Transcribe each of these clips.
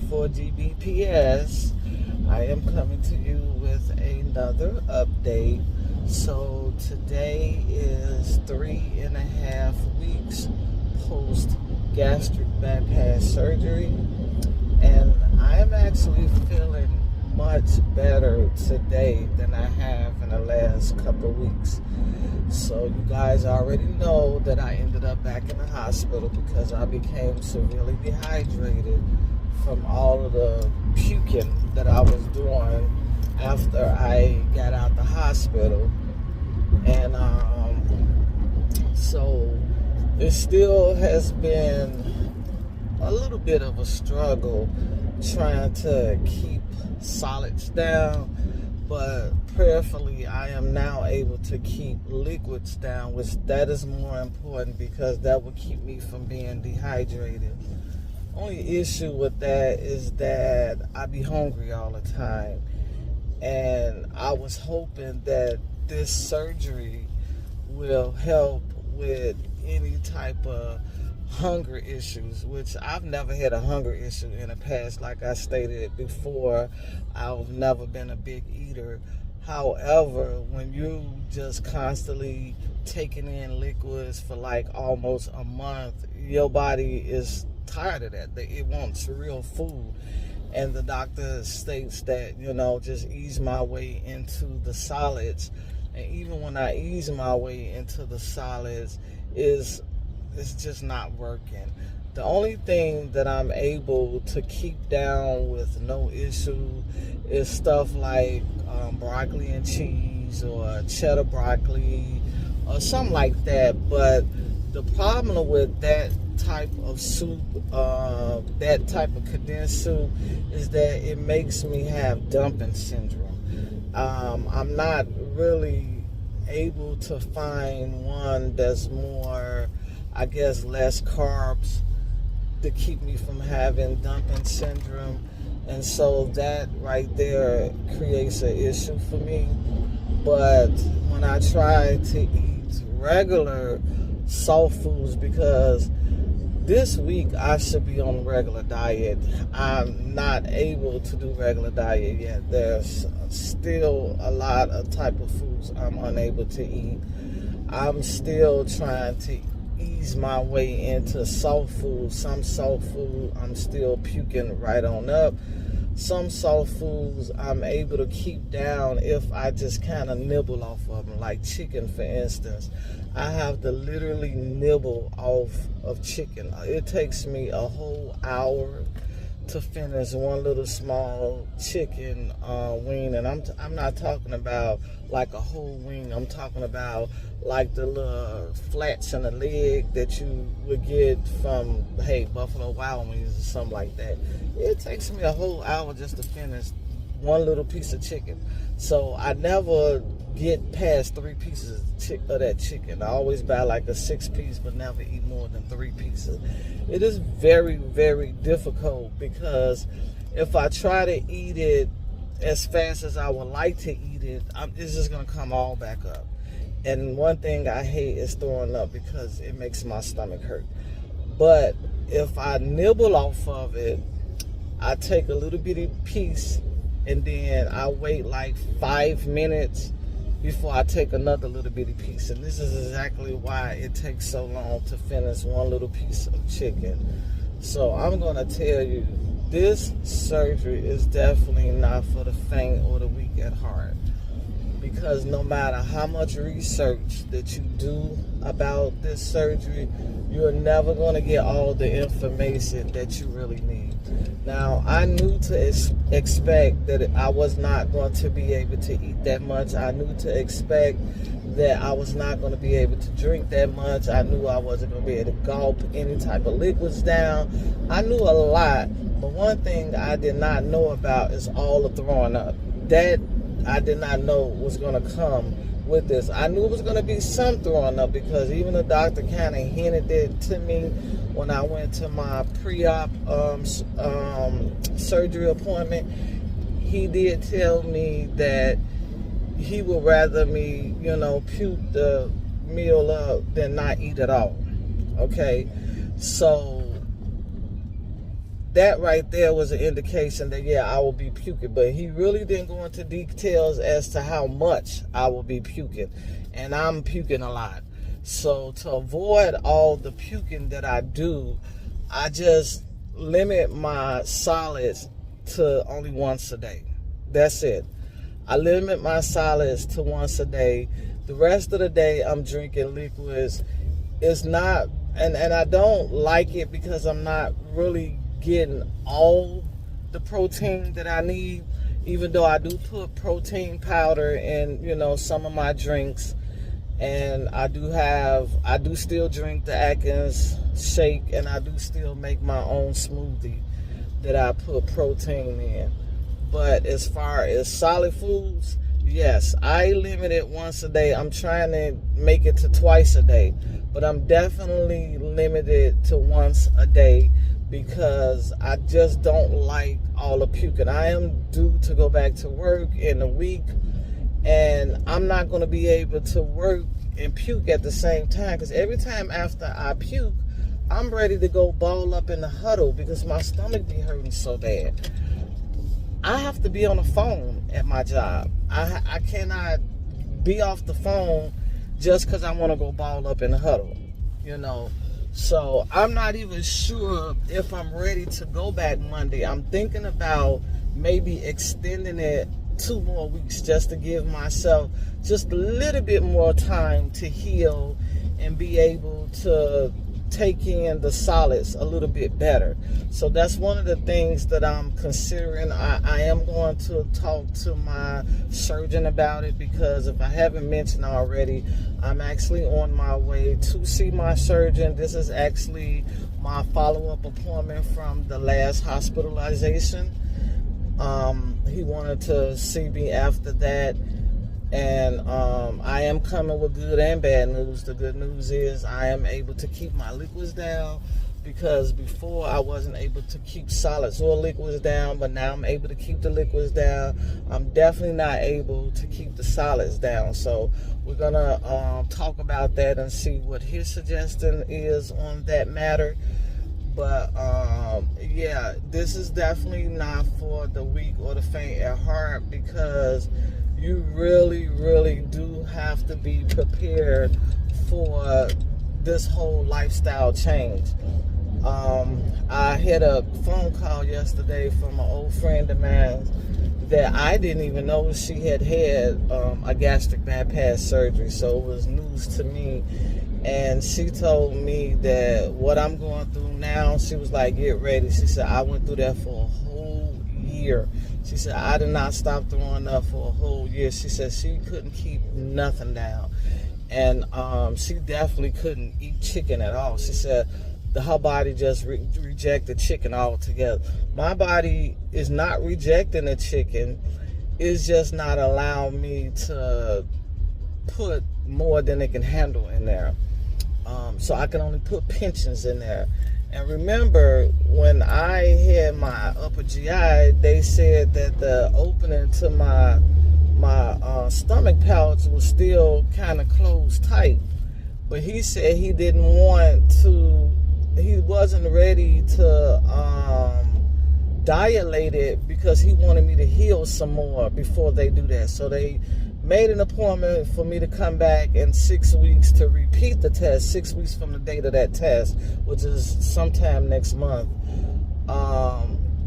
for GBPS. I am coming to you with another update. So today is 3.5 weeks post gastric bypass surgery, and I am actually feeling much better today than I have in the last couple of weeks. So you guys already know that I ended up back in the hospital because I became severely dehydrated from all of the puking that I was doing after I got out the hospital. And so it still has been a little bit of a struggle trying to keep solids down, but prayerfully I am now able to keep liquids down, which that is more important because that will keep me from being dehydrated. Only issue with that is that I be hungry all the time, and I was hoping that this surgery will help with any type of hunger issues, which I've never had a hunger issue in the past. Like I stated before, I've never been a big eater. However, when you just constantly taking in liquids for like almost a month, your body is tired of that. It wants real food. And the doctor states that, just ease my way into the solids. And even when I ease my way into the solids, it's just not working. The only thing that I'm able to keep down with no issue is stuff like broccoli and cheese or cheddar broccoli or something like that. But the problem with that type of soup, that type of condensed soup, is that it makes me have dumping syndrome. I'm not really able to find one that's more, I guess, less carbs to keep me from having dumping syndrome. And so that right there creates an issue for me. But when I try to eat regular soft foods, because this week I should be on a regular diet, I'm not able to do regular diet yet. There's still a lot of type of foods I'm unable to eat. I'm still trying to ease my way into soft food. Some soft food I'm still puking right on up. Some soft foods I'm able to keep down if I just kind of nibble off of them, like chicken, for instance. I have to literally nibble off of chicken. It takes me a whole hour to finish one little small chicken wing, and I'm not talking about like a whole wing. I'm talking about like the little flats in the leg that you would get from, Buffalo Wild Wings or something like that. It takes me a whole hour just to finish one little piece of chicken. So I never get past 3 pieces of that chicken. I always buy like a 6-piece, but never eat more than 3 pieces. It is very, very difficult because if I try to eat it as fast as I would like to eat it, it's just going to come all back up. And one thing I hate is throwing up because it makes my stomach hurt. But if I nibble off of it, I take a little bitty piece and then I wait like 5 minutes before I take another little bitty piece. And this is exactly why it takes so long to finish one little piece of chicken. So I'm going to tell you, this surgery is definitely not for the faint or the weak at heart. Because no matter how much research that you do about this surgery, you're never going to get all the information that you really need. Now, I knew to expect that I was not going to be able to eat that much. I knew to expect that I was not going to be able to drink that much. I knew I wasn't going to be able to gulp any type of liquids down. I knew a lot, but one thing I did not know about is all the throwing up. That I did not know was going to come with this. I knew it was going to be some throwing up because even the doctor kind of hinted it to me when I went to my pre-op surgery appointment. He did tell me that he would rather me, puke the meal up than not eat at all. Okay, so that right there was an indication that, yeah, I will be puking. But he really didn't go into details as to how much I will be puking. And I'm puking a lot. So to avoid all the puking that I do, I just limit my solids to only once a day. That's it. I limit my solids to once a day. The rest of the day, I'm drinking liquids. It's not, and I don't like it because I'm not really getting all the protein that I need, even though I do put protein powder in, you know, some of my drinks. And I do still drink the Atkins shake, and I do still make my own smoothie that I put protein in. But as far as solid foods, yes, I limit it once a day. I'm trying to make it to twice a day, but I'm definitely limited to once a day because I just don't like all the puking. I am due to go back to work in a week, and I'm not going to be able to work and puke at the same time, because every time after I puke, I'm ready to go ball up in the huddle because my stomach be hurting so bad. I have to be on the phone at my job. I cannot be off the phone just because I want to go ball up in the huddle, you know. So I'm not even sure if I'm ready to go back Monday. I'm thinking about maybe extending it 2 more weeks just to give myself just a little bit more time to heal and be able to take in the solids a little bit better. So that's one of the things that I'm considering. I am going to talk to my surgeon about it, because if I haven't mentioned already, I'm actually on my way to see my surgeon. This is actually my follow-up appointment from the last hospitalization. He wanted to see me after that, and I am coming with good and bad news. The good news is I am able to keep my liquids down, because before I wasn't able to keep solids or liquids down, but now I'm able to keep the liquids down. I'm definitely not able to keep the solids down. So we're gonna talk about that and see what his suggestion is on that matter. But yeah, this is definitely not for the weak or the faint at heart, because you really, really do have to be prepared for this whole lifestyle change. I had a phone call yesterday from an old friend of mine that I didn't even know she had a gastric bypass surgery, so it was news to me. And she told me that what I'm going through now, she was like, get ready. She said, I went through that for a whole year. She said, I did not stop throwing up for a whole year. She said she couldn't keep nothing down. And she definitely couldn't eat chicken at all. She said her body just rejected chicken altogether. My body is not rejecting the chicken. It's just not allowing me to put more than it can handle in there. So I can only put pensions in there. And remember, when I had my upper GI, they said that the opening to my stomach pouch was still kind of closed tight. But he said he didn't want to, he wasn't ready to dilate it, because he wanted me to heal some more before they do that. So they made an appointment for me to come back in 6 weeks to repeat the test, 6 weeks from the date of that test, which is sometime next month.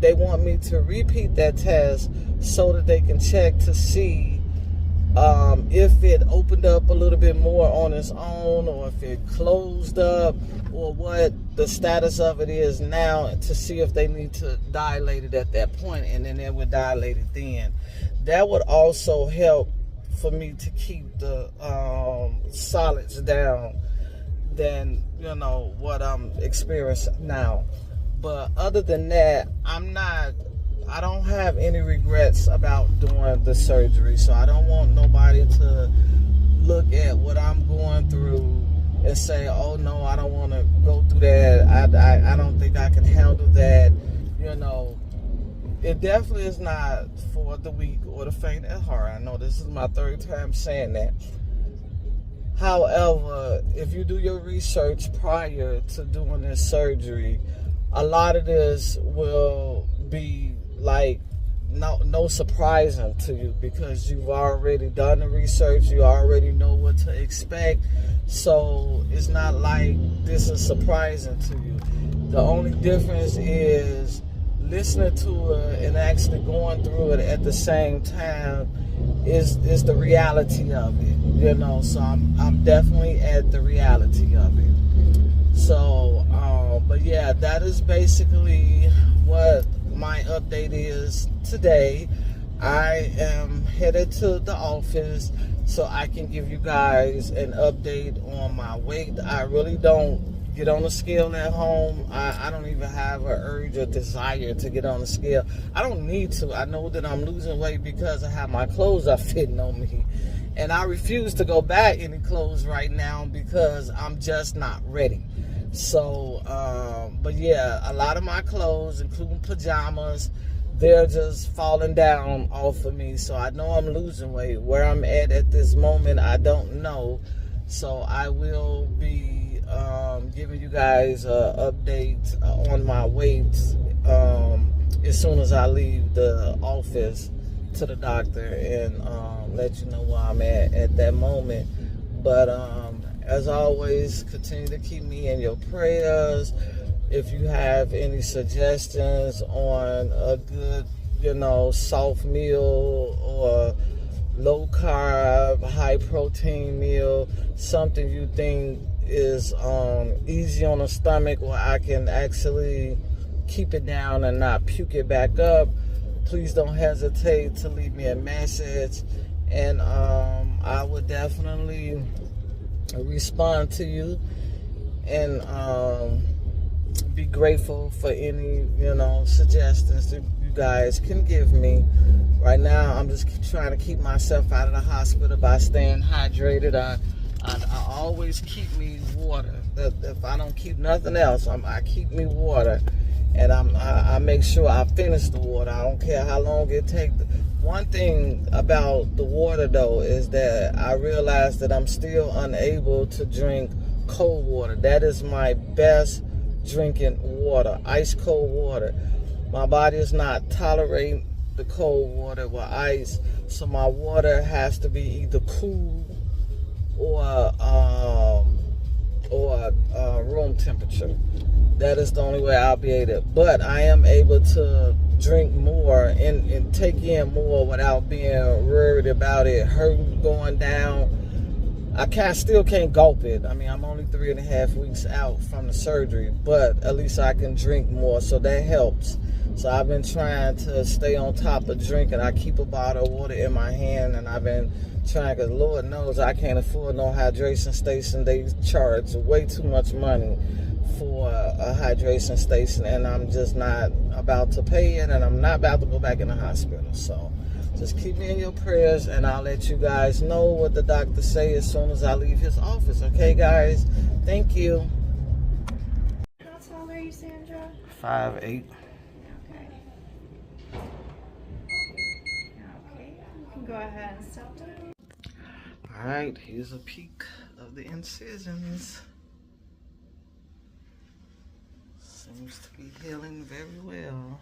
They want me to repeat that test so that they can check to see if it opened up a little bit more on its own, or if it closed up, or what the status of it is now, to see if they need to dilate it at that point, and then they would dilate it then. That would also help for me to keep the solids down than, you know, what I'm experiencing now. But other than that, I don't have any regrets about doing the surgery. So I don't want nobody to look at what I'm going through and say, oh no, I don't want to go through that. I don't think I can handle that. You know, it definitely is not for the weak or the faint at heart. I know this is my 3rd time saying that. However, if you do your research prior to doing this surgery, a lot of this will be like no surprising to you, because you've already done the research, you already know what to expect. So it's not like this is surprising to you. The only difference is listening to it and actually going through it at the same time is the reality of it, you know. So I'm definitely at the reality of it. So but yeah, that is basically what my update is today. I am headed to the office so I can give you guys an update on my weight. I really don't get on the scale at home. I don't even have an urge or desire to get on the scale. I don't need to. I know that I'm losing weight because I have my clothes are fitting on me. And I refuse to go buy any clothes right now because I'm just not ready. So, but yeah, a lot of my clothes, including pajamas, they're just falling down off of me. So I know I'm losing weight. Where I'm at this moment, I don't know. So I will be giving you guys an update on my weight as soon as I leave the office to the doctor, and let you know where I'm at that moment. But as always, continue to keep me in your prayers. If you have any suggestions on a good, you know, soft meal or low carb, high protein meal, something you think is easy on the stomach, where I can actually keep it down and not puke it back up, please don't hesitate to leave me a message, and I would definitely respond to you, and be grateful for any, you know, suggestions that you guys can give me. Right now, I'm just trying to keep myself out of the hospital by staying hydrated. I always keep me water. If I don't keep nothing else, I keep me water, and I make sure I finish the water. I don't care how long it takes. One thing about the water, though, is that I realize that I'm still unable to drink cold water. That is my best drinking water, ice cold water. My body is not tolerating the cold water with ice, so my water has to be either cool or room temperature. That is the only way I'll be able to. But I am able to drink more and take in more without being worried about it hurting, going down. I still can't gulp it. I mean, I'm only 3.5 weeks out from the surgery, but at least I can drink more, so that helps. So I've been trying to stay on top of drinking. I keep a bottle of water in my hand, and I've been trying, because Lord knows I can't afford no hydration station. They charge way too much money for a hydration station, and I'm just not about to pay it, and I'm not about to go back in the hospital. So just keep me in your prayers, and I'll let you guys know what the doctor say as soon as I leave his office. Okay, guys? Thank you. How tall are you, Sandra? 5'8". Okay. Okay, you can go ahead and step down. All right, here's a peek of the incisions. Seems to be healing very well.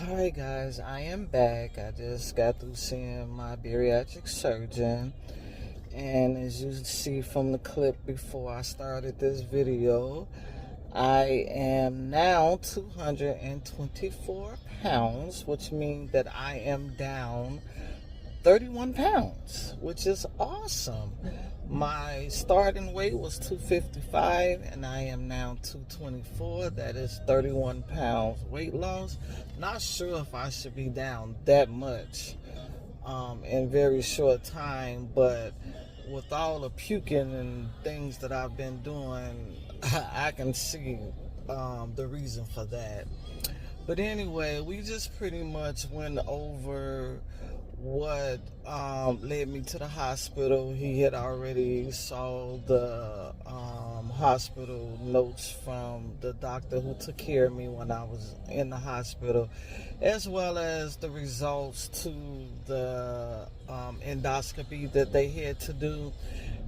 Alright guys, I am back. I just got through seeing my bariatric surgeon, and as you see from the clip before I started this video, I am now 224 pounds, which means that I am down 31 pounds, which is awesome. My starting weight was 255, and I am now 224. That is 31 pounds weight loss. Not sure if I should be down that much in very short time, but with all the puking and things that I've been doing, I can see the reason for that. But anyway, we just pretty much went over what led me to the hospital. He had already saw the hospital notes from the doctor who took care of me when I was in the hospital, as well as the results to the endoscopy that they had to do.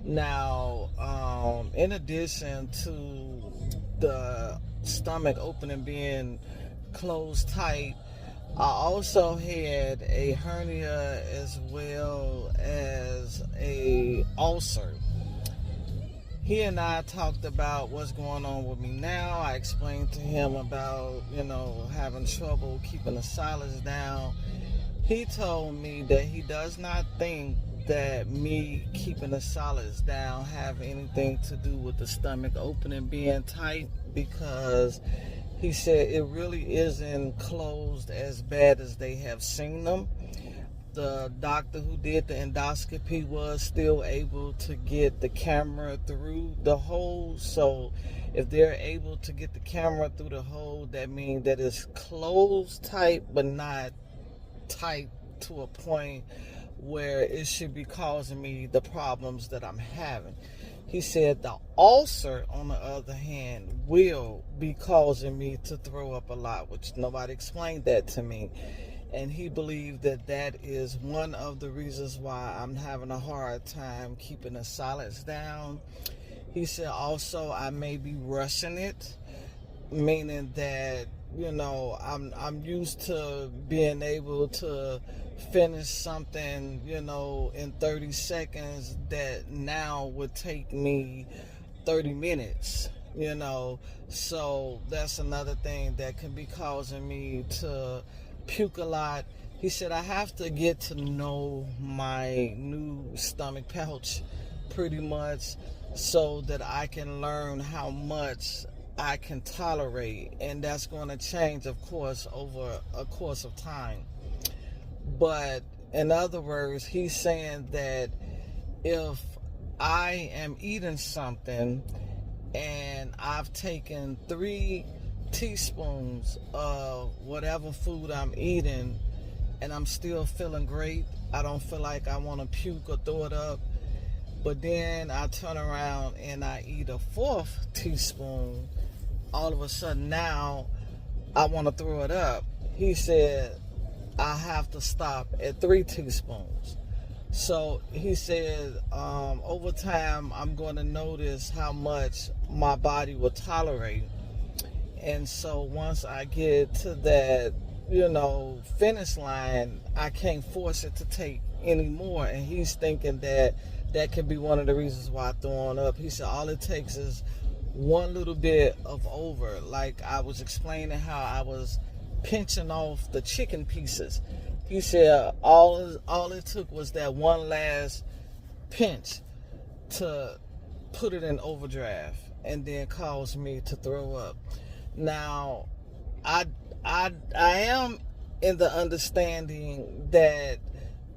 Now, in addition to the stomach opening being closed tight, I also had a hernia as well as a ulcer. He and I talked about what's going on with me now. I explained to him about, having trouble keeping the solids down. He told me that he does not think that me keeping the solids down have anything to do with the stomach opening being tight, because he said it really isn't closed as bad as they have seen them. The doctor who did the endoscopy was still able to get the camera through the hole. So if they're able to get the camera through the hole, that means that it's closed tight, but not tight to a point where it should be causing me the problems that I'm having. He said the ulcer, on the other hand, will be causing me to throw up a lot, which nobody explained that to me. And he believed that that is one of the reasons why I'm having a hard time keeping the solids down. He said also I may be rushing it, meaning that, I'm used to being able to finish something, in 30 seconds that now would take me 30 minutes, So that's another thing that can be causing me to puke a lot. He said I have to get to know my new stomach pouch pretty much so that I can learn how much I can tolerate, and that's going to change, of course, over a course of time. But in other words, he's saying that if I am eating something and I've taken 3 teaspoons of whatever food I'm eating and I'm still feeling great, I don't feel like I want to puke or throw it up, but then I turn around and I eat a 4th teaspoon, all of a sudden now I want to throw it up. He said I have to stop at 3 teaspoons. So he said over time I'm going to notice how much my body will tolerate. And so once I get to that, finish line, I can't force it to take any more. And he's thinking that could be one of the reasons why I'm throwing up. He said all it takes is one little bit of over. Like I was explaining how I was pinching off the chicken pieces. He said all it took was that one last pinch to put it in overdraft and then cause me to throw up. Now, I am in the understanding that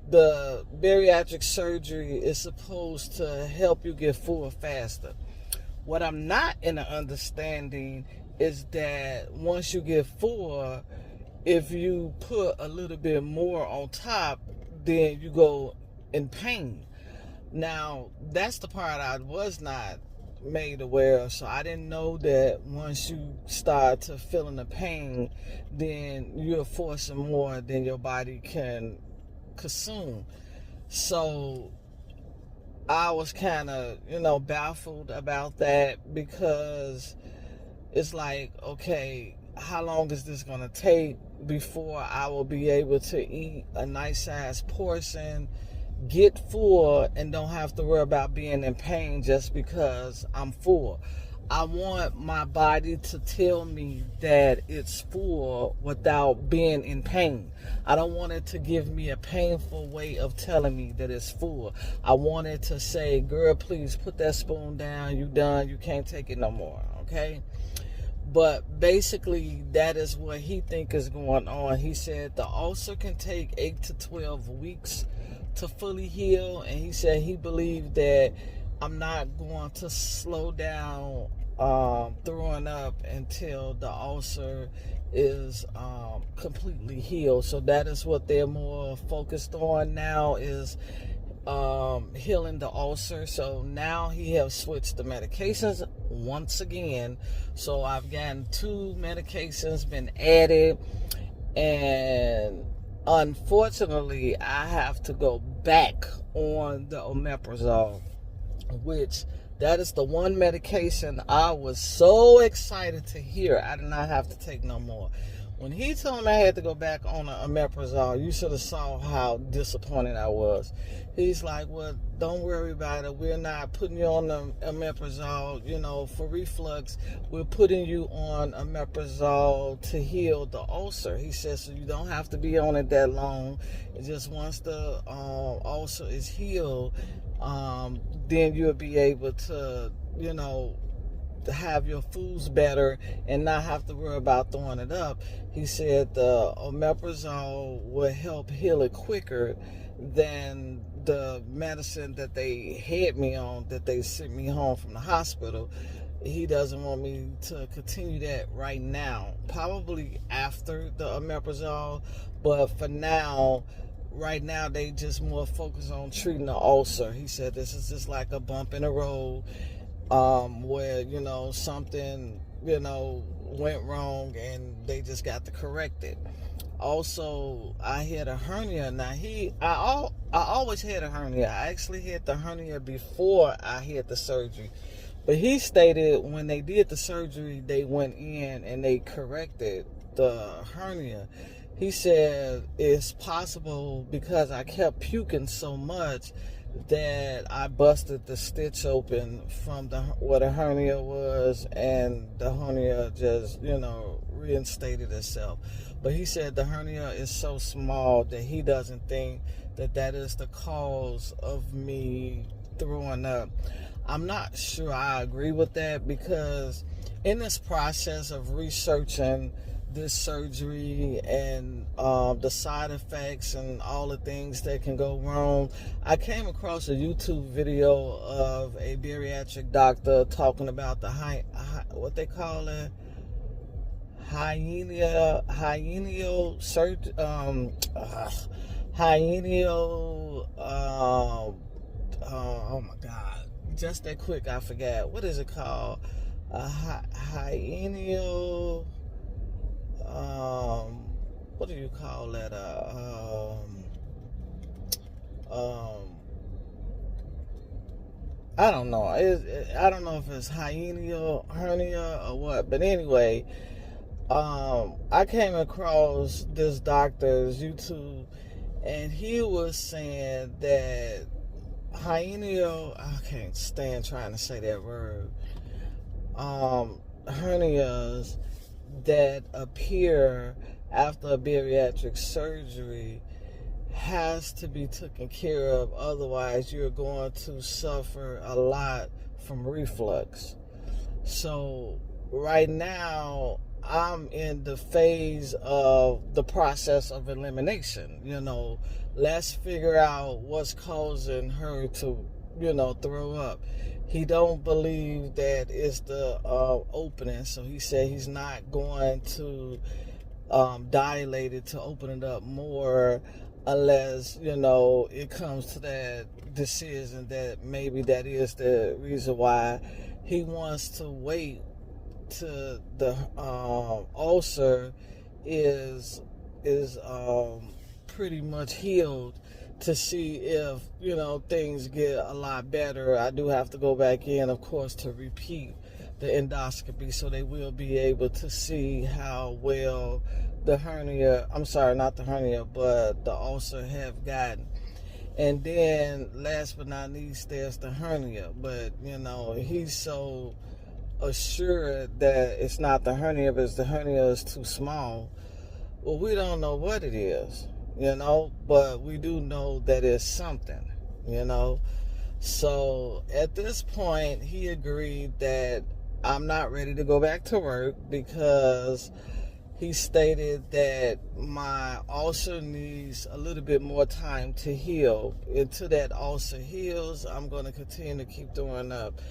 the bariatric surgery is supposed to help you get full faster. What I'm not in the understanding is that once you get full, if you put a little bit more on top, then you go in pain. Now, that's the part I was not made aware of. So I didn't know that once you start to feeling the pain, then you're forcing more than your body can consume. So I was kind of, baffled about that, because it's like, okay, how long is this going to take before I will be able to eat a nice size portion, get full, and don't have to worry about being in pain just because I'm full? I want my body to tell me that it's full without being in pain. I don't want it to give me a painful way of telling me that it's full. I want it to say, girl, please put that spoon down. You done. You can't take it no more. Okay? But basically, that is what he think is going on. He said the ulcer can take 8 to 12 weeks to fully heal. And he said he believed that I'm not going to slow down throwing up until the ulcer is completely healed. So that is what they're more focused on now, is healing the ulcer. So now he has switched the medications once again. So I've gotten 2 medications been added, and unfortunately I have to go back on the omeprazole. which that is the one medication I was so excited to hear I did not have to take no more. When he told me I had to go back on a omeprazole, you should have saw how disappointed I was. He's like, well, don't worry about it. We're not putting you on the omeprazole, for reflux. We're putting you on omeprazole to heal the ulcer. He says, so you don't have to be on it that long. It's just once the ulcer is healed, then you'll be able to, to have your foods better and not have to worry about throwing it up. He said the omeprazole will help heal it quicker than the medicine that they had me on, that they sent me home from the hospital. He doesn't want me to continue that right now, probably after the omeprazole, but for now, right now they just more focused on treating the ulcer. He said this is just like a bump in the road, where something went wrong and they just got to correct it. Also, I had a hernia. Now I always had a hernia. I actually had the hernia before I had the surgery, but he stated when they did the surgery they went in and they corrected the hernia. He said it's possible because I kept puking so much that I busted the stitch open from where the hernia was, and the hernia just, reinstated itself. But he said the hernia is so small that he doesn't think that is the cause of me throwing up. I'm not sure I agree with that, because in this process of researching this surgery and the side effects and all the things that can go wrong, I came across a YouTube video of a bariatric doctor talking about the what they call it, hyenial surgery, oh my God, just that quick I forgot, what is it called, hyenial, what do you call that? I don't know. I don't know if it's hernia or what. But anyway, I came across this doctor's YouTube, and he was saying that I can't stand trying to say that word. Hernias that appear after a bariatric surgery has to be taken care of, otherwise you're going to suffer a lot from reflux. So right now I'm in the phase of the process of elimination. Let's figure out what's causing her to throw up. He don't believe that it's the opening, so he said he's not going to dilate it to open it up more, unless it comes to that decision that maybe that is the reason why. He wants to wait till the ulcer is pretty much healed to see if things get a lot better. I do have to go back in, of course, to repeat the endoscopy, so they will be able to see how well the hernia, not the hernia, but the ulcer have gotten. And then last but not least, there's the hernia. But he's so assured that it's not the hernia, but the hernia is too small. Well, we don't know what it is, but we do know that it's something, So at this point, he agreed that I'm not ready to go back to work, because he stated that my ulcer needs a little bit more time to heal. Until that ulcer heals, I'm going to continue to keep throwing up.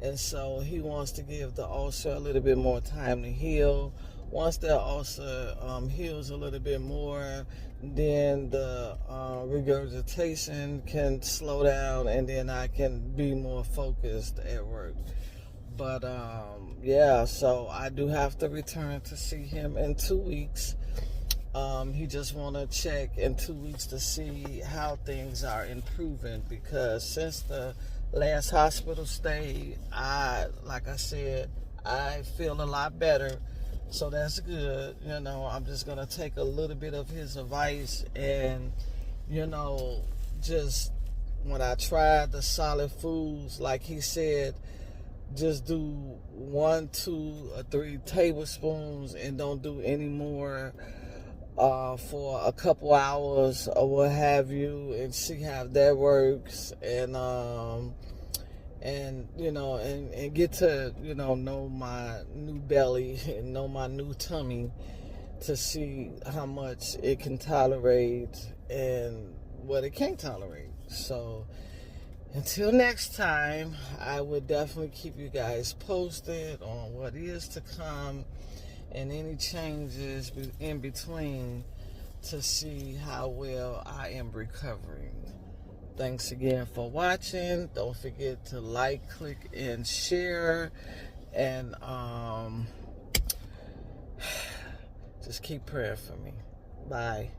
And so he wants to give the ulcer a little bit more time to heal. Once that ulcer heals a little bit more, then the regurgitation can slow down, and then I can be more focused at work. But so I do have to return to see him in 2 weeks. He just want to check in 2 weeks to see how things are improving, because since the last hospital stay, like I said, I feel a lot better. So that's good. You know, I'm just going to take a little bit of his advice and, you know, just when I tried the solid foods, like he said, just do 1, 2, or 3 tablespoons and don't do any more for a couple hours or what have you, and see how that works. And you know, and get to, you know my new belly and know my new tummy to see how much it can tolerate and what it can't tolerate. So until next time, I would definitely keep you guys posted on what is to come and any changes in between to see how well I am recovering. Thanks again for watching. Don't forget to like, click, and share. And just keep praying for me. Bye.